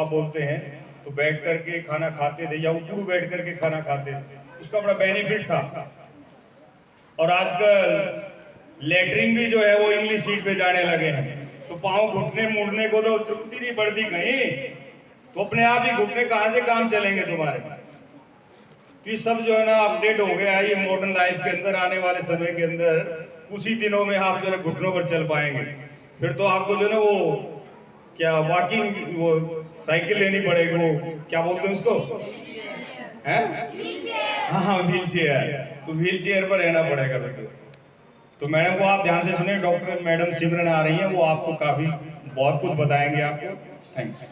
आप बोलते हैं, तो बैठ करके खाना खाते थे या ऊपर बैठ करके खाना खाते थे, उसका बड़ा बेनिफिट था। और आजकल लेटरिन भी जो है वो इंग्लिश सीट पे जाने लगे हैं, तो पाँव घुटने मुड़ने को तो जरूरत ही नहीं पड़ती कहीं, तो अपने आप ही घुटने कहाँ से काम चलेंगे तुम्हारे। तो ये सब जो है ना अपडेट हो गया है, ये मॉडर्न लाइफ के अंदर आने वाले समय के अंदर कुछ ही दिनों में आप जो है घुटनों पर चल पाएंगे। फिर तो आपको जो है ना वो क्या वॉकिंग वो साइकिल लेनी पड़ेगी, वो क्या बोलते हैं उसको, हैं? हाँ, व्हील चेयर। तो व्हील चेयर पर रहना पड़ेगा बेटा। तो मैडम को आप ध्यान से सुने, डॉक्टर मैडम सिमरन आ रही हैं, वो आपको काफी बहुत कुछ बताएंगे आपको। Thanks.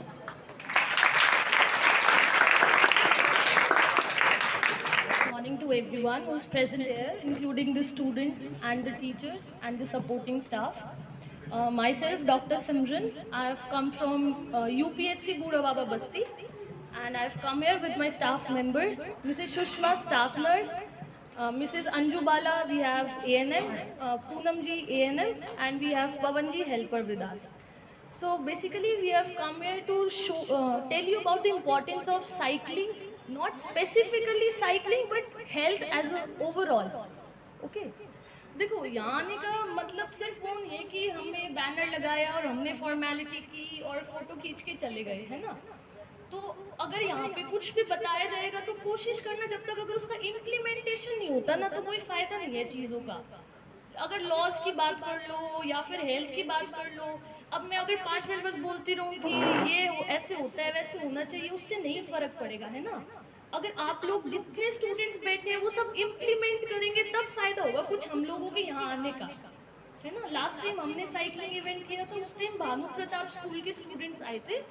Morning to everyone who's present here, including the students and the teachers and the supporting staff. Myself, Dr. Simran. I have come from UPHC Buda Baba Basti, and I've come here with my staff members, Mrs. Shushma, staff nurse, Mrs. Anju Bala, we have ANM, Poonam ji ANM, and we have Pavan ji helper with us. So basically, we have come here to tell you about the importance of cycling, not specifically cycling, but health as a overall. Okay. देखो, यहाँ आने का मतलब सिर्फ वो नहीं है कि हमने बैनर लगाया और हमने फॉर्मेलिटी की और फोटो खींच के चले गए, है ना। तो अगर यहाँ पे कुछ भी बताया जाएगा तो कोशिश करना, जब तक अगर उसका इम्प्लीमेंटेशन नहीं होता ना, तो कोई फायदा नहीं है चीज़ों का। अगर लॉज की बात कर लो या फिर हेल्थ की बात कर लो, अब मैं अगर 5 मिनट बस बोलती रहूँ कि ये ऐसे होता है वैसे होना चाहिए, उससे नहीं फर्क पड़ेगा, है ना। अगर आप लोग जितने स्टूडेंट्स बैठे हैं वो सब इम्प्लीमेंट करेंगे तब फायदा होगा कुछ हम लोगों के यहाँ आने का, है ना। लास्ट टाइम हमने साइकिलिंग इवेंट किया था, उस टाइम भानु प्रताप स्कूल के स्टूडेंट्स आए थे।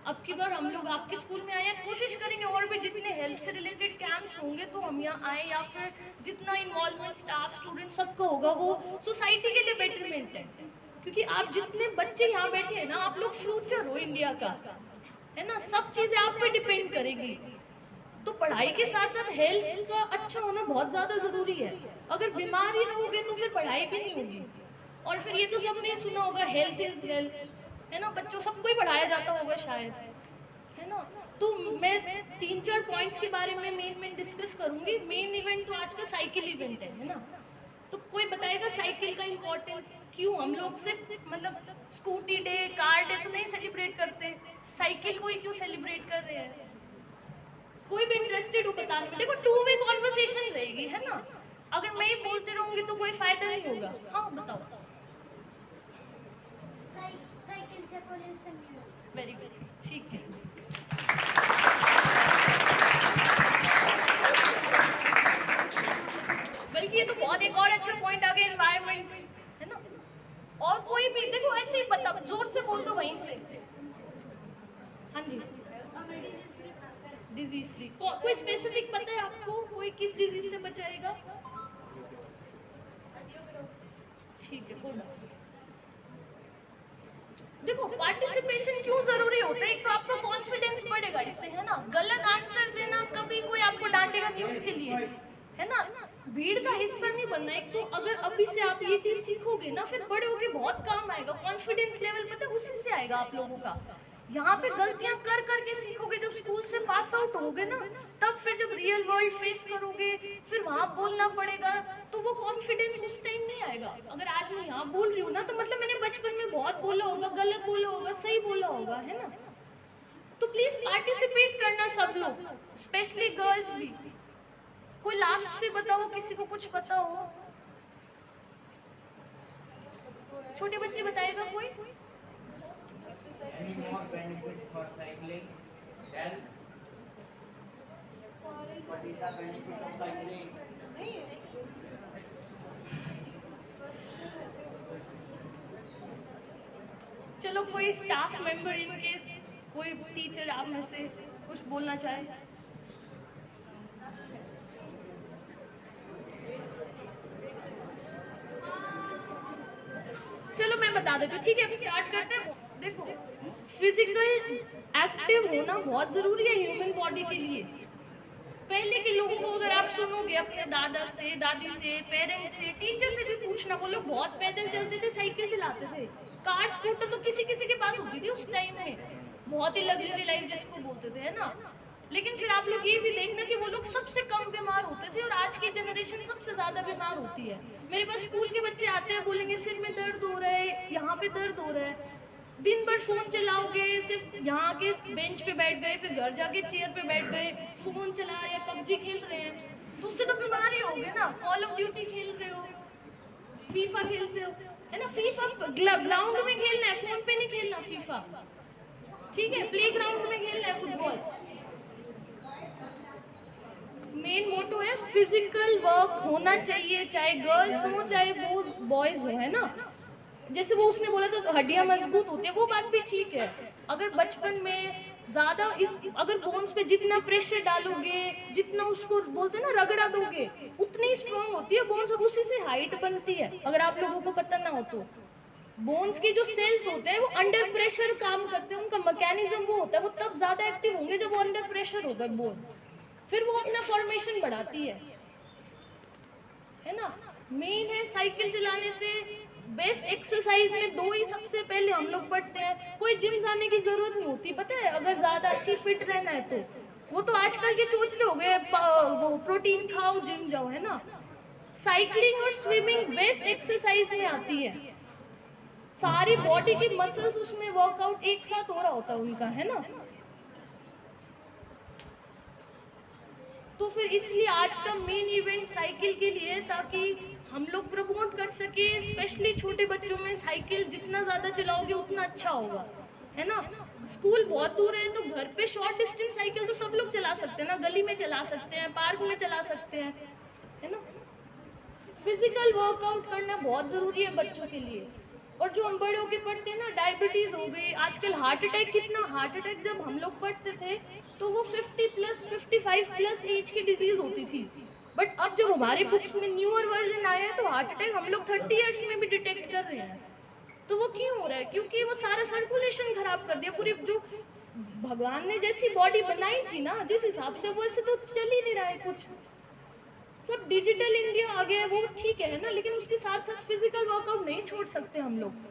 अब की बार हम लोग आपके स्कूल में आए हैं, कोशिश करेंगे और भी जितने हेल्थ से रिलेटेड कैंप्स होंगे तो हम यहाँ आए, या फिर जितना इन्वॉल्वमेंट स्टाफ स्टूडेंट सबका होगा वो सोसाइटी के लिए बेटरमेंट है। क्योंकि आप जितने बच्चे यहाँ बैठे हैं ना, आप लोग फ्यूचर हो इंडिया का, है ना। सब चीजें आप पे डिपेंड करेगी, तो पढ़ाई के साथ साथ हेल्थ का अच्छा होना बहुत ज्यादा जरूरी है। अगर बीमार ही रहोगे तो फिर पढ़ाई भी नहीं होगी। और फिर ये तो सबने सुना होगा, हेल्थ इज वेल्थ, है ना। बच्चों सबको ही पढ़ाया जाता होगा शायद, है ना। तो मैं 3-4 पॉइंट्स के बारे में मेन डिस्कस करूंगी। मेन इवेंट तो आज का साइकिल इवेंट है ना। तो कोई बताएगा साइकिल का इम्पोर्टेंस, क्यों हम लोग सिर्फ मतलब स्कूटी डे, कार डे तो नहीं सेलिब्रेट करते, साइकिल को ही क्यों सेलिब्रेट कर रहे हैं। कोई भी इंटरेस्टेड हो बताने में। देखो, 2 वे कॉन्वर्सेशन रहेगी, है ना। अगर मैं ही बोलते रहूंगी तो कोई फायदा नहीं होगा। हाँ बताओ। साइकिल से पोल्यूशन नहीं होता। वेरी गुड, ठीक है। बल्कि ये तो बहुत एक और अच्छा पॉइंट आ गया, एनवायरनमेंट, है ना। और कोई भी देखो ऐसे ही बता, जोर से बोल दो वहीं से। हाँ जी, डिजीज फ्री। कोई स्पेसिफिक पता है आपको, कोई किस डिजीज से बचाएगा? ठीक है, कोई बात नहीं। देखो, पार्टिसिपेशन क्यों जरूरी होता है? एक तो आपका कॉन्फिडेंस बढ़ेगा इससे, है ना। गलत आंसर देना, कभी कोई आपको डांटेगा नहीं उसके लिए, है ना। भीड़ का हिस्सा नहीं बनना। एक तो अगर अभी से आप ये चीज सीखोगे ना, फिर बड़े होके बहुत काम आएगा। कॉन्फिडेंस लेवल पता है उसी से आएगा आप लोगों का। यहाँ पे गलतियां कर करके सीखोगे, जब स्कूल से पास आउट होगे ना, तब फिर जब रियल वर्ल्ड फेस करोगे, फिर वहां बोलना पड़ेगा, तो वो कॉन्फिडेंस उस टाइम नहीं आएगा। अगर आज मैं यहाँ बोल रही हूँ ना, तो मतलब मैंने बचपन में बहुत बोला होगा, गलत बोला होगा, सही बोला होगा, है ना। तो प्लीज पार्टिसिपेट करना सब लोग, स्पेशली गर्ल्स भी। कोई लास्ट से बताओ, किसी को कुछ पता हो? छोटे बच्चे बताएगा कोई? Any more benefit for cycling? Tell. What is the benefit of cycling? चलो, कोई स्टाफ मेंबर इन केस, कोई टीचर आप में से कुछ बोलना चाहे। चलो मैं बता देती हूँ, ठीक है। अब स्टार्ट करते हैं। देखो, फिजिकल एक्टिव होना बहुत जरूरी है ह्यूमन बॉडी के लिए। पहले के लोगों को अगर आप सुनोगे, अपने दादा से, दादी से, पेरेंट्स से, टीचर से भी पूछना, वो लोग बहुत पैदल चलते थे, साइकिल चलाते थे। कार स्कूटर तो किसी किसी के पास होती थी उस टाइम में। बहुत ही लग्जरी लाइफ जिसको बोलते थे, है ना। लेकिन फिर आप लोग ये भी देखना कि वो लोग सबसे कम बीमार होते थे और आज की जनरेशन सबसे ज्यादा बीमार होती है। मेरे पास स्कूल के बच्चे आते हैं, बोलेंगे सिर में दर्द हो रहा है, यहाँ पे दर्द हो रहा है। दिन भर फोन चलाओगे, सिर्फ यहाँ के बेंच पे बैठ गए, फिर घर जाके चेयर पे बैठ गए, फोन चला या पबजी खेल रहे हैं, तो उससे तो बीमार ही होगे ना। कॉल ऑफ ड्यूटी खेल रहे हो, फीफा खेलते हो, है ना। फीफा ग्राउंड में खेलना है, फोन पे नहीं खेलना फीफा, ठीक है। प्ले ग्राउंड में खेलना है फुटबॉल। मेन मोटो है फिजिकल वर्क होना चाहिए, चाहे गर्ल्स हो चाहे वो बॉयज हो, है ना। जैसे वो उसने बोला था तो हड्डियां मजबूत होती है, वो बात भी ठीक है। अगर बचपन में ज्यादा अगर बोन्स पे जितना प्रेशर डालोगे, जितना उसको बोलते हैं ना रगड़ा दोगे, उतनी स्ट्रांग होती है बोन्स और उसी से हाइट बनती है। अगर आप लोगों को पता ना हो तो बोन्स के जो सेल्स होते हैं वो अंडर प्रेशर काम करते हैं, उनका मैकेनिज्म वो होता है, वो तब ज्यादा एक्टिव होंगे जब वो अंडर प्रेशर होगा बोन, फिर वो अपना फॉर्मेशन बढ़ाती है ना। मेन है साइकिल चलाने से बेस्ट एक्सरसाइज में दो ही सबसे पहले हम लोग पढ़ते हैं। कोई जिम जाने की जरूरत नहीं होती, पता है। अगर ज्यादा अच्छी फिट रहना है तो वो तो आजकल के चोचले हो गए, वो प्रोटीन खाओ जिम जाओ, है ना। साइकिलिंग और स्विमिंग बेस्ट एक्सरसाइज में आती है, सारी बॉडी की मसल्स उसमें वर्कआउट एक साथ हो रहा होता है उनका, है ना। तो फिर इसलिए आज का मेन इवेंट साइकिल के लिए, ताकि हम लोग प्रमोट कर सके, स्पेशली छोटे बच्चों में साइकिल जितना ज्यादा चलाओगे उतना अच्छा होगा, है ना। स्कूल बहुत दूर है तो घर पे शॉर्ट डिस्टेंस साइकिल तो सब लोग चला सकते हैं ना, गली में चला सकते हैं, पार्क में चला सकते हैं, है ना। फिजिकल वर्कआउट करना बहुत जरूरी है बच्चों के लिए। और जो हम बड़े होके पढ़ते हैं ना, डायबिटीज हो गई, आजकल हार्ट अटैक, कितना हार्ट अटैक जब हम लोग पढ़ते थे तो वो 55+ एज की डिजीज होती थी। बट अब जब हमारे बुक्स में न्यूअर वर्जन आया है तो हार्ट अटैक हम लोग 30 इयर्स में भी डिटेक्ट कर रहे हैं। तो वो क्यों हो रहा है? क्योंकि वो सारा सर्कुलेशन खराब कर दिया। पूरी जो भगवान ने जैसी बॉडी बनाई थी ना, जिस हिसाब से, वो ऐसे तो चल ही नहीं रहा है कुछ। सब डिजिटल इंडिया आ गया है, वो ठीक है ना, लेकिन उसके साथ साथ फिजिकल वर्कआउट नहीं छोड़ सकते हम लोग।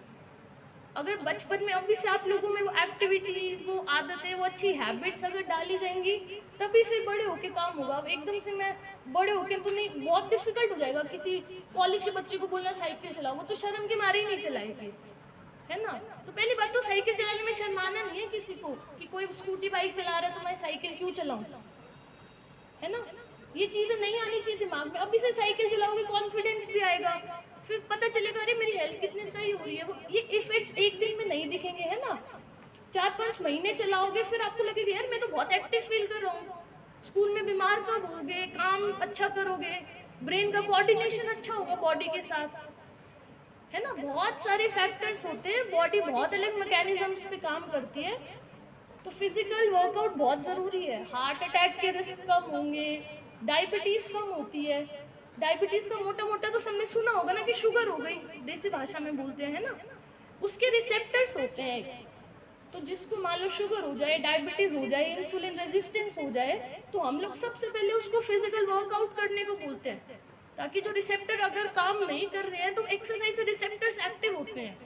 अगर बचपन में अभी से आप लोगों में वो एक्टिविटीज, वो आदतें, वो अच्छी हैबिट्स अगर डाली जाएंगी, तभी फिर बड़े होके काम होगा। अब एकदम से मैं बड़े होके तो नहीं, बहुत डिफिकल्ट हो जाएगा किसी कॉलेज के बच्चे को बोलना साइकिल चलाओ, वो तो शर्म के मारे ही नहीं चलाएंगे, है ना। तो पहली बात तो साइकिल चलाने में शर्माना नहीं है किसी को, कि कोई स्कूटी बाइक चला रहा है तो मैं साइकिल क्यों चलाऊं, है ना। ये चीजें नहीं आनी चाहिए दिमाग में। अभी से साइकिल चलाओगे कॉन्फिडेंस भी आएगा, फिर पता चलेगा अरे मेरी हेल्थ कितनी सही हो रही है। वो ये इफेक्ट्स एक दिन में नहीं दिखेंगे, है ना। 4-5 महीने चलाओगे फिर आपको लगेगा यार मैं तो बहुत एक्टिव फील कर रहा हूँ। स्कूल में बीमार कब होगे, काम अच्छा करोगे, ब्रेन का कोऑर्डिनेशन अच्छा होगा बॉडी के साथ, है ना। बहुत सारे फैक्टर्स होते हैं, बॉडी बहुत अलग मैकेनिज्म्स पे काम करती है। तो फिजिकल वर्कआउट बहुत जरूरी है। हार्ट अटैक के रिस्क कम होंगे, डायबिटीज कम होती है। डायबिटीज का मोटा मोटा तो सबने सुना होगा ना, कि शुगर हो गई, देसी भाषा में बोलते हैं ना। उसके रिसेप्टर्स होते हैं, तो जिसको मान लो शुगर हो जाए, डायबिटीज हो जाए, इंसुलिन रेजिस्टेंस हो जाए, तो हम लोग सबसे पहले उसको फिजिकल वर्कआउट करने को बोलते हैं, ताकि जो रिसेप्टर अगर काम नहीं कर रहे हैं तो एक्सरसाइज से रिसेप्टर्स एक्टिव होते हैं,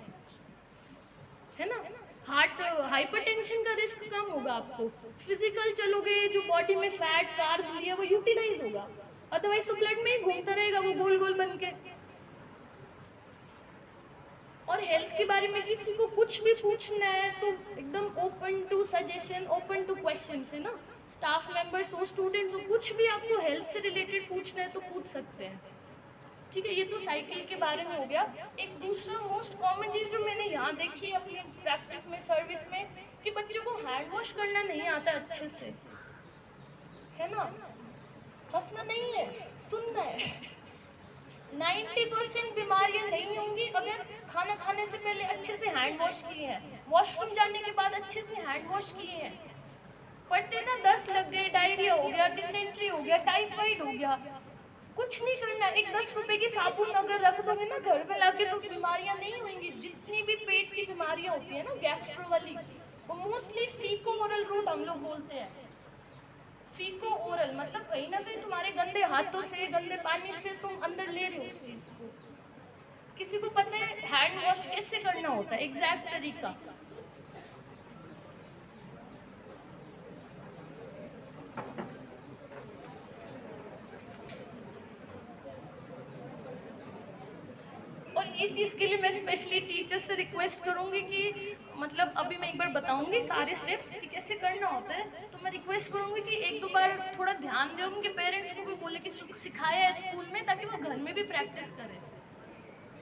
है ना। हार्ट हाइपरटेंशन का रिस्क कम होगा आपको। फिजिकल चलोगे, जो बॉडी में फैट कार्ब्स लिया वो यूटिलाइज होगा, अदरवाइज तो ब्लड में ही घूमता रहेगा वो गोल गोल बन के। और हेल्थ के बारे में किसी को कुछ भी पूछना है तो एकदम open to suggestion, open to questions, है ना। स्टाफ मेंबर्स हो, स्टूडेंट्स हो, कुछ भी आपको हेल्थ से रिलेटेड पूछना है तो पूछ सकते हैं, ठीक है। ये तो साइकिल के बारे में हो गया। एक दूसरा मोस्ट कॉमन चीज जो मैंने यहाँ देखी है अपनी प्रैक्टिस में, सर्विस में, कि बच्चों को हैंड वॉश करना नहीं आता अच्छे से, है ना। हंसना नहीं है, सुनना है। 90% बीमारियां नहीं होंगी अगर खाना खाने से पहले अच्छे से हैंड वॉश किए हैं, वॉशरूम जाने के बाद अच्छे से हैंड वॉश किए हैं। पढ़ते ना 10 लग गए, डायरिया हो गया, डिसेंट्री हो गया, टाइफाइड हो गया, कुछ नहीं करना। एक 10 रुपए की साबुन अगर रख दोगे ना घर पे लाके, तो बीमारियां नहीं होंगी। जितनी भी पेट की बीमारियां होती है ना, गैस्ट्रो वाली, वो मोस्टली फीको ओरल रूट हम लोग बोलते हैं। फीको ओरल मतलब कहीं ना कहीं तुम्हारे गंदे हाथों से, गंदे पानी से तुम अंदर ले रहे हो उस चीज को। किसी को पता है हैंड वॉश कैसे करना होता है, एग्जैक्ट तरीका? एक चीज़ के लिए मैं स्पेशली टीचर्स से रिक्वेस्ट करूँगी कि मतलब अभी मैं एक बार बताऊँगी सारे स्टेप्स कि कैसे करना होता है, तो मैं रिक्वेस्ट करूँगी कि एक दो बार थोड़ा ध्यान दें, उनके पेरेंट्स को भी बोले कि सिखाया है स्कूल में, ताकि वो घर में भी प्रैक्टिस करें।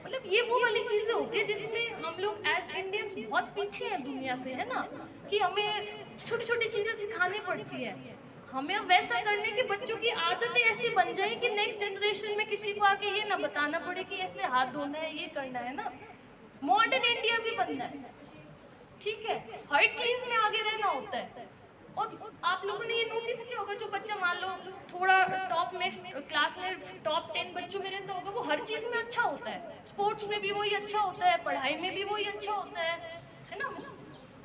मतलब ये वो वाली चीजें होती है जिसमें हम लोग एज इंडियंस बहुत पीछे हैं दुनिया से, है ना, कि हमें छोटी छोटी चीजें सिखानी पड़ती है। हमें अब वैसा करने की बच्चों की आदतें ऐसी बन जाए कि नेक्स्ट जनरेशन में किसी को आके ये ना बताना पड़े कि ऐसे हाथ धोना है, ये करना है ना। मॉडर्न इंडिया भी बनना है, ठीक है, हर चीज में आगे रहना होता है। और आप लोगों ने ये नोटिस किया होगा, जो बच्चा मान लो थोड़ा टॉप में क्लास में टॉप 10 बच्चों में रहता होगा, वो हर चीज में अच्छा होता है, स्पोर्ट्स में भी वही अच्छा होता है, पढ़ाई में भी वही अच्छा होता है ना।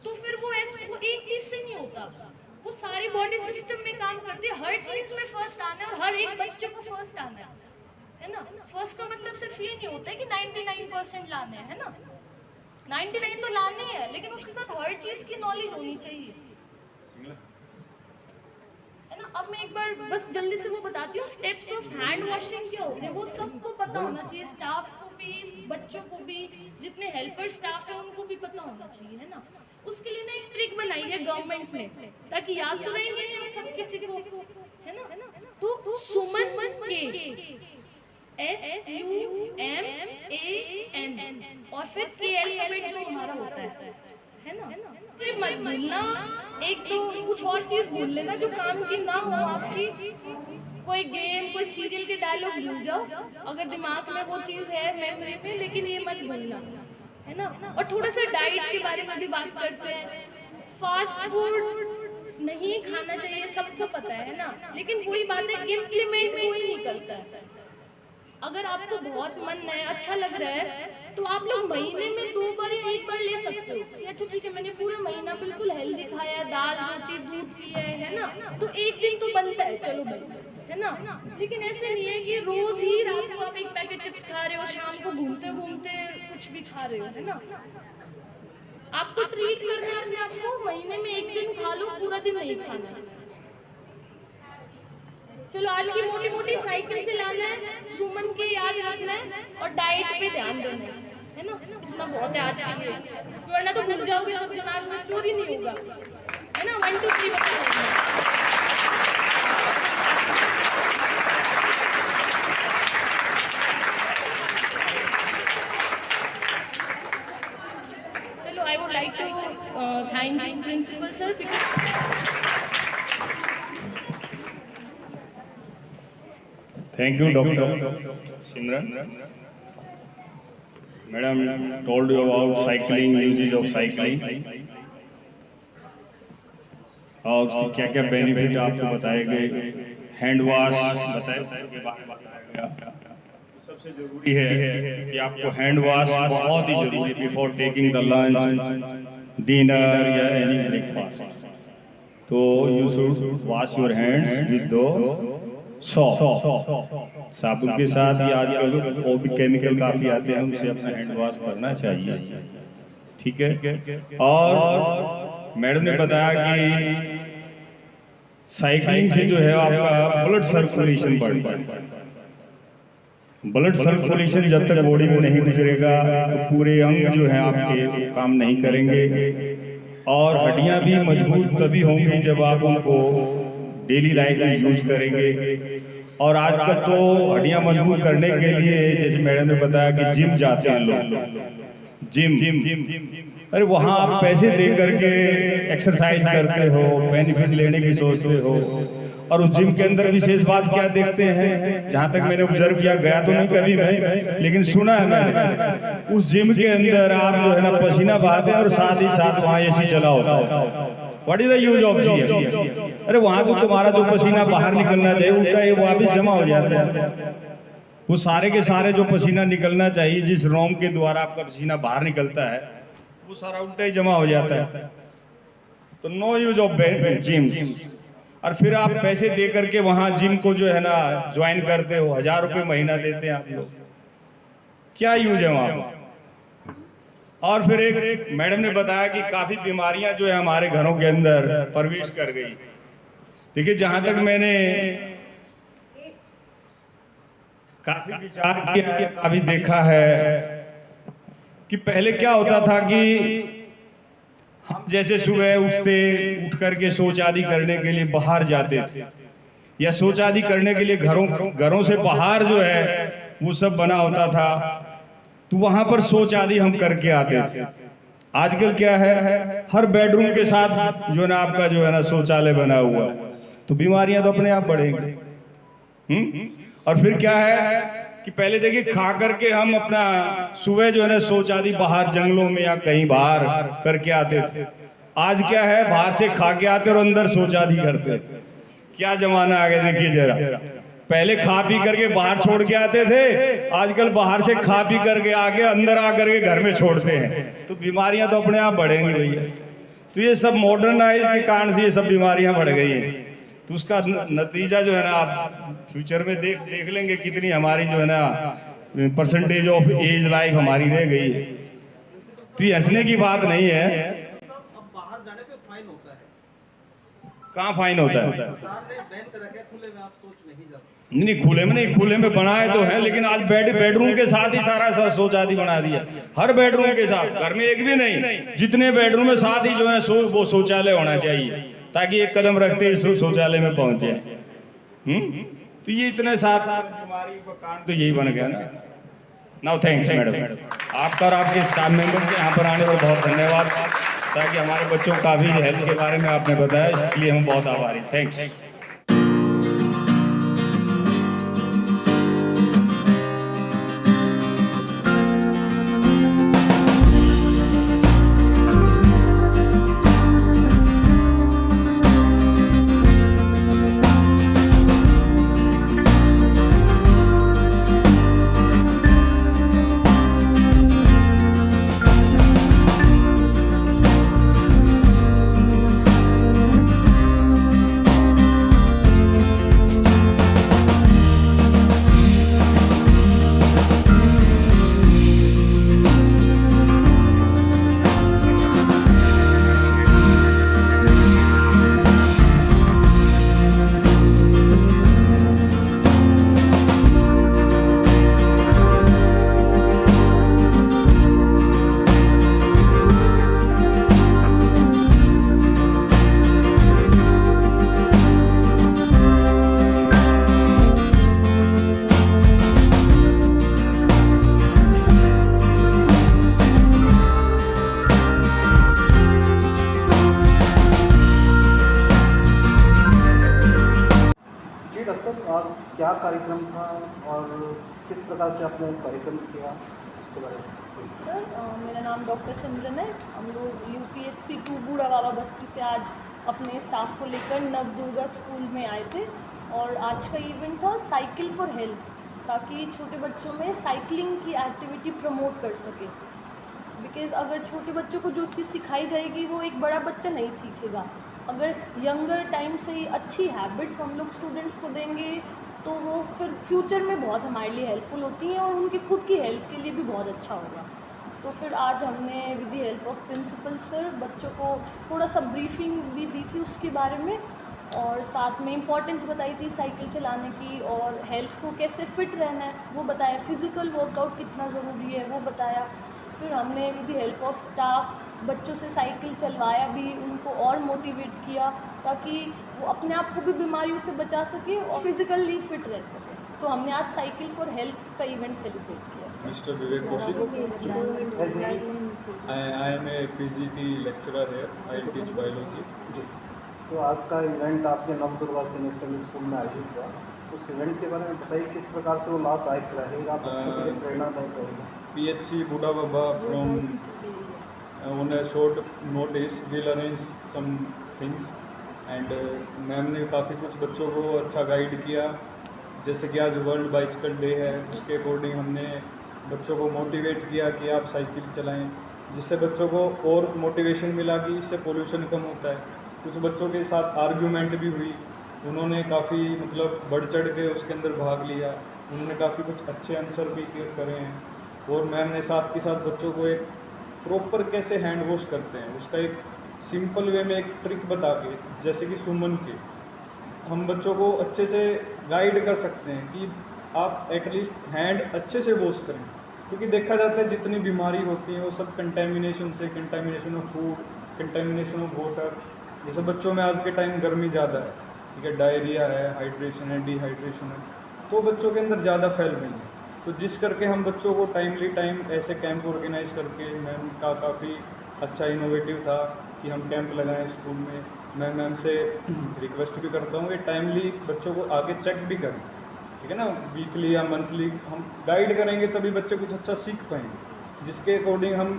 तो फिर वो ऐसे वो एक चीज से नहीं होता, वो सारी बॉडी सिस्टम में काम करती है, हर चीज में फर्स्ट आना है और हर एक बच्चे को फर्स्ट आना है ना। फर्स्ट का मतलब सिर्फ ये नहीं होता है कि 99% लाने हैं, है ना, 99 तो लाने हैं, लेकिन उसके साथ हर चीज की नॉलेज होनी चाहिए, है ना। अब मैं एक बार बस जल्दी से वो बताती हूँ, स्टेप्स ऑफ हैंड वॉशिंग क्या होते हैं, वो सबको पता होना चाहिए, स्टाफ को भी, बच्चों को भी, जितने हेल्पर स्टाफ है उनको भी पता होना चाहिए, है ना। उसके लिए ना एक ट्रिक बनाई है गवर्नमेंट ने, ताकि याद तो रहेंगे हम सब किसी को, है ना। तो सुमन के SUMAN और फिर के अल्फाबेट जो हमारा होता है ना। तो मत भूलना, एक तो कुछ और चीज भूल लेना जो काम की ना हो आपकी, कोई गेम, कोई सीरियल के डायलॉग भूल जाओ अगर दिमाग में वो चीज है मेमोरी में, लेकिन ये मत भूलना, है ना। और थोड़ा सा डाइट के बारे में भी बात करते हैं। फास्ट फूड नहीं खाना चाहिए, सबको पता है ना, लेकिन वही बात है, इम्प्लीमेंट कोई नहीं करता है। अगर आपको बहुत मन है, अच्छा लग रहा है, तो आप लोग महीने में 2 बार या 1 बार ले सकते हो। अच्छा ठीक है, मैंने पूरा महीना बिल्कुल हेल्दी खाया, दाल रोटी दूध पिया है ना, तो एक दिन तो बनता है, चलो भाई, है ना। लेकिन ऐसे नहीं है कि रोज ही रात को आप एक पैकेट चिप्स खा रहे हो, शाम को घूमते घूमते कुछ भी खा रहे हो, है ना। आपको ट्रीट करना है अपने आप को, महीने में 1 दिन खा लो, पूरा दिन नहीं खाना। चलो आज की मोटी मोटी साइकिल चलाना है, सुमन के याद रखना है और डाइट पे ध्यान देना है ना। इतना बहुत है आज के लिए, वरना तो भूल जाओगे, सब दिमाग में स्टोरी नहीं होगा, है ना। 1 2 3 बताओ। चलो, I would like to thank you principal sir. Thank you, Dr. Simran. Madam told you about cycling, uses of cycling, और उसके क्या क्या बेनिफिट आपको बताए गए, हैंड वॉश बताया गया। सबसे जरूरी है कि आपको हैंड वॉश बहुत ही जरूरी है before taking the lunch, dinner या एनी ब्रेकफास्ट। तो you should wash your hands with the साबुन के साथ ही आजकल और भी केमिकल काफी आते हैं, उनसे अपना हैंड वॉश करना चाहिए, ठीक है। और मैडम ने बताया कि साइकिलिंग से जो है आपका ब्लड सर्कुलेशन बढ़ता है। ब्लड सर्कुलेशन जब तक बॉडी में नहीं गुजरेगा तो पूरे अंग जो है आपके काम नहीं करेंगे, और हड्डियां भी मजबूत तभी होंगी जब आप उनको डेली लाइफ में यूज करेंगे। और आजकल तो हड्डियां मजबूत करने के लिए, जैसे मैडम ने बताया कि जिम जाते हैं लोग, जिम, अरे वहाँ आप पैसे दे करके एक्सरसाइज करते हो, बेनिफिट लेने की सोचते हो, और उस जिम के अंदर विशेष बात क्या देखते हैं, जहाँ तक मैंने ऑब्जर्व किया, गया तो नहीं कभी मैं, लेकिन सुना है मैंने, उस जिम के अंदर आप जो है ना पसीना बहाते हैं और साथ ही साथ वहाँ AC चला होता है। What is the use of GM? अरे वहां तो तुम्हारा जो पसीना बाहर निकलना चाहिए उल्टा ये वापिस जमा हो जाता है। वो सारे के सारे जो पसीना निकलना चाहिए, जिस रोम के द्वारा आपका पसीना बाहर निकलता है, वो सारा उल्टा ही जमा हो जाता है। तो नो यूज ऑफ जिम। और फिर आप पैसे दे करके वहां जिम को जो है ना ज्वाइन करते हो, 1000 रुपये महीना देते हैं आप लोग, क्या यूज है वहां। और फिर एक मैडम ने बताया कि काफी बीमारियां जो है हमारे घरों के अंदर प्रवेश कर गई। देखिए, जहां तक मैंने काफी विचार किया है, काफी देखा है, कि पहले क्या होता था कि हम जैसे सुबह उठ करके शौच आदि करने के लिए बाहर जाते थे, या शौच आदि करने के लिए घरों से बाहर जो है वो सब बना होता था, तो वहां पर शौच आदि हम करके आते थे। आजकल क्या है, हर बेडरूम के साथ जो है ना आपका जो है ना शौचालय बना हुआ है, तो बीमारियां तो अपने आप बढ़ेंगी। और फिर क्या है कि पहले देखिए खा करके हम अपना सुबह जो है ना शौच आदि बाहर जंगलों में या कहीं बाहर करके आते थे। आज क्या है, बाहर से खा के आते और अंदर शौच आदि करते। क्या जमाना आ गया देखिए जरा। पहले खा पी करके बाहर छोड़ के आते थे, आजकल बाहर से खा पी करके आके अंदर आकर के घर में छोड़ते हैं, तो बीमारियां तो अपने आप बढ़ेंगी भैया। तो ये सब मॉडर्नाइज के कारण से ये सब बीमारियां बढ़ गई हैं। तो उसका नतीजा जो है ना आप फ्यूचर में देख लेंगे कितनी हमारी जो है ना परसेंटेज ऑफ एज लाइफ हमारी रह गई है। तो ये हंसने की बात नहीं है। अब बाहर जाने पे फाइन होता है, कहाँ फाइन होता है? सरकार ने बैन कर रखा है, खुले में आप सोच नहीं जा सकते। नहीं, खुले में बनाए तो है, लेकिन आज बेडरूम के साथ ही सारा शौच आदि बना दिया। हर बेडरूम के साथ, घर में एक भी नहीं, जितने बेडरूम में साथ ही जो है वो शौचालय होना चाहिए, ताकि एक कदम रखते ही शौचालय में पहुंच जाए। तो ये इतने सारे बीमारी का कारण तो यही बन गया ना। नाउ थैंक्स मैडम, आपका और आपके स्टाफ मेंबर के यहाँ पर आने पर बहुत धन्यवाद, ताकि हमारे बच्चों का भी हेल्थ के बारे में आपने बताया, इसके लिए हम बहुत आभारी। थैंक्स। आज क्या कार्यक्रम था और किस प्रकार से आपने कार्यक्रम किया, उसके बारे में प्लीज़। सर मेरा नाम डॉक्टर सिमरन है। हम लोग UPHC 2 बूढ़ा बाबा बस्ती से आज अपने स्टाफ को लेकर नवदुर्गा स्कूल में आए थे, और आज का इवेंट था साइकिल फॉर हेल्थ, ताकि छोटे बच्चों में साइकिलिंग की एक्टिविटी प्रमोट कर सके। बिकॉज़ अगर छोटे बच्चों को जो चीज़ सिखाई जाएगी वो एक बड़ा बच्चा नहीं सीखेगा। अगर यंगर टाइम से ही अच्छी हैबिट्स हम लोग स्टूडेंट्स को देंगे तो वो फिर फ्यूचर में बहुत हमारे लिए हेल्पफुल होती हैं, और उनकी खुद की हेल्थ के लिए भी बहुत अच्छा होगा। तो फिर आज हमने with the help of principal sir बच्चों को थोड़ा सा ब्रीफिंग भी दी थी उसके बारे में, और साथ में इम्पॉर्टेंस बताई थी साइकिल चलाने की, और हेल्थ को कैसे फ़िट रहना है वो बताया, फिज़िकल वर्कआउट कितना ज़रूरी है वो बताया। फिर हमने with the help of staff बच्चों से साइकिल चलवाया भी, उनको और मोटिवेट किया, ताकि वो अपने आप को भी बीमारियों से बचा सके और फिज़िकली फिट रह सके। तो हमने आज साइकिल फॉर हेल्थ का इवेंट सेलिब्रेट किया। Mr. Vivek Kaushik. ऐसे ही I am a PGT lecturer here. I teach biology. जी, तो आज का इवेंट आपके नवदुर्गा सीनियर सेकेंडरी स्कूल में आयोजित हुआ, उस इवेंट के बारे में बताइए, किस प्रकार से वो लाभदायक रहेगा, बच्चों के लिए प्रेरणादायक रहेगा। PHC Buddha Baba from on a short notice will arrange some things and ma'am ने काफ़ी कुछ बच्चों को अच्छा गाइड किया। जैसे कि आज वर्ल्ड बाइसिकल डे है, उसके अकॉर्डिंग हमने बच्चों को मोटिवेट किया कि आप साइकिल चलाएं, जिससे बच्चों को और मोटिवेशन मिला कि इससे पोल्यूशन कम होता है। कुछ बच्चों के साथ आर्ग्यूमेंट भी हुई, उन्होंने काफ़ी मतलब बढ़ चढ़ के उसके अंदर भाग लिया, उन्होंने काफ़ी कुछ अच्छे आंसर भी करे हैं। और मैम ने साथ के साथ बच्चों को एक प्रॉपर कैसे हैंड वॉश करते हैं उसका एक सिंपल वे में एक ट्रिक बता के, जैसे कि सुमन के, हम बच्चों को अच्छे से गाइड कर सकते हैं कि आप एटलीस्ट हैंड अच्छे से वॉश करें। क्योंकि देखा जाता है जितनी बीमारी होती है वो सब कंटेमिनेशन से, contamination of food, contamination of water. जैसे बच्चों में आज के टाइम गर्मी ज़्यादा है, ठीक है, डायरिया है, हाइड्रेशन है, डिहाइड्रेशन है, तो बच्चों के अंदर ज़्यादा फैल रही है। तो जिस करके हम बच्चों को टाइमली टाइम ऐसे कैंप ऑर्गेनाइज करके, मैम का काफ़ी अच्छा इनोवेटिव था कि हम कैंप लगाएं स्कूल में। मैं मैम से रिक्वेस्ट भी करता हूँ कि टाइमली बच्चों को आगे चेक भी करें, ठीक है ना, वीकली या मंथली हम गाइड करेंगे तभी बच्चे कुछ अच्छा सीख पाएंगे, जिसके अकॉर्डिंग हम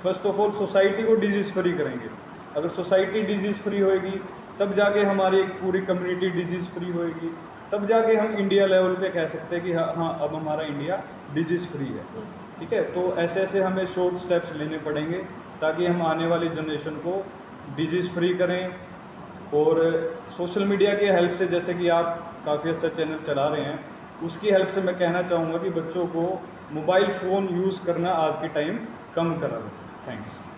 फर्स्ट ऑफ ऑल सोसाइटी को डिजीज़ फ्री करेंगे। अगर सोसाइटी डिजीज़ फ्री होएगी तब जाके हमारी एक पूरी कम्युनिटी डिजीज़ फ्री होएगी, तब जाके हम इंडिया लेवल पे कह सकते हैं कि हाँ अब हमारा इंडिया डिजीज़ फ्री है, ठीक है। तो ऐसे ऐसे हमें शॉर्ट स्टेप्स लेने पड़ेंगे ताकि हम आने वाली जनरेशन को डिजीज़ फ्री करें। और सोशल मीडिया की हेल्प से, जैसे कि आप काफ़ी अच्छा चैनल चला रहे हैं, उसकी हेल्प से मैं कहना चाहूँगा कि बच्चों को मोबाइल फ़ोन यूज़ करना आज के टाइम कम करा दें। थैंक्स।